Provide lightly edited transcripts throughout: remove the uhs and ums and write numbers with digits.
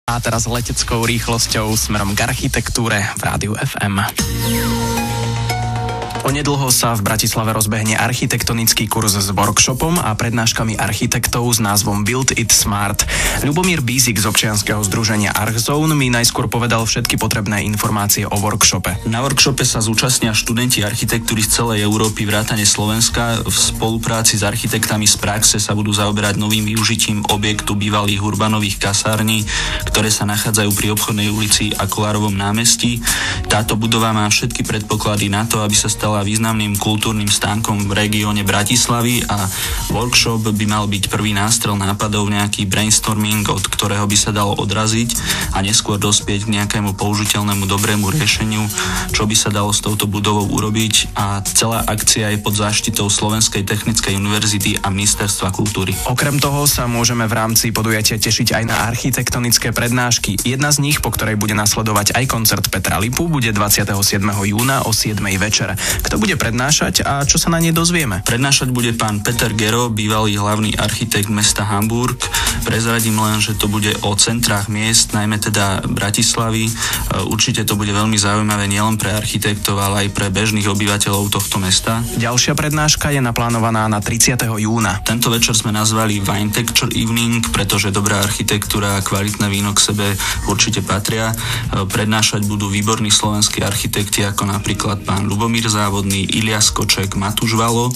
A teraz leteckou rýchlosťou smerom k architektúre v Rádiu FM. Onedlho sa v Bratislave rozbehne architektonický kurz s workshopom a prednáškami architektov s názvom Build It Smart. Ľubomír Bízik z občianskeho združenia Archzone mi najskôr povedal všetky potrebné informácie o workshope. Na workshope sa zúčastnia študenti architektúry z celej Európy vrátane Slovenska. V spolupráci s architektami z praxe sa budú zaoberať novým využitím objektu bývalých Urbanových kasární, ktoré sa nachádzajú pri obchodnej ulici a Kolárovom námestí. Táto budova má všetky predpoklady na to, aby sa stala významným kultúrnym stánkom v regióne Bratislavy a workshop by mal byť prvý nástrel nápadov, nejaký brainstorming, od ktorého by sa dalo odraziť a neskôr dospieť k nejakému použiteľnému dobrému riešeniu, čo by sa dalo s touto budovou urobiť, a celá akcia je pod záštitou Slovenskej technickej univerzity a Ministerstva kultúry. Okrem toho sa môžeme v rámci podujatia tešiť aj na architektonické prednášky. Jedna z nich, po ktorej bude nasledovať aj koncert Petra Lipu, bude 27. júna o 7. večer. Kto bude prednášať a čo sa na nej dozvieme? Prednášať bude pán Peter Gero, bývalý hlavný architekt mesta Hamburg. Prezradím len, že to bude o centrách miest, najmä teda Bratislavy. Určite to bude veľmi zaujímavé nielen pre architektov, ale aj pre bežných obyvateľov tohto mesta. Ďalšia prednáška je naplánovaná na 30. júna. Tento večer sme nazvali Winetecture Evening, pretože dobrá architektúra a kvalitné víno k sebe určite patria. Prednášať budú výborní slovenskí architekti, ako napríklad pán Ľubomír Závodný, Ilias Koček, Matúš Valo.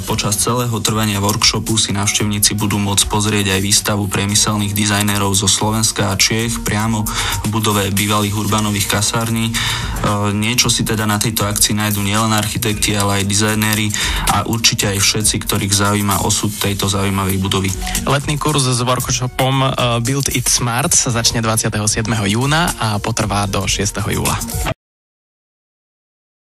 Počas celého trvania workshopu si návštevníci budú môcť pozrieť aj výstavu priemyselných dizajnerov zo Slovenska a Čiech priamo v budove bývalých Urbanových kasární. Niečo si teda na tejto akcii nájdu nielen architekti, ale aj dizajnéri a určite aj všetci, ktorých zaujíma osud tejto zaujímavej budovy. Letný kurz s workshopom Build It Smart sa začne 27. júna a potrvá do 6. júla.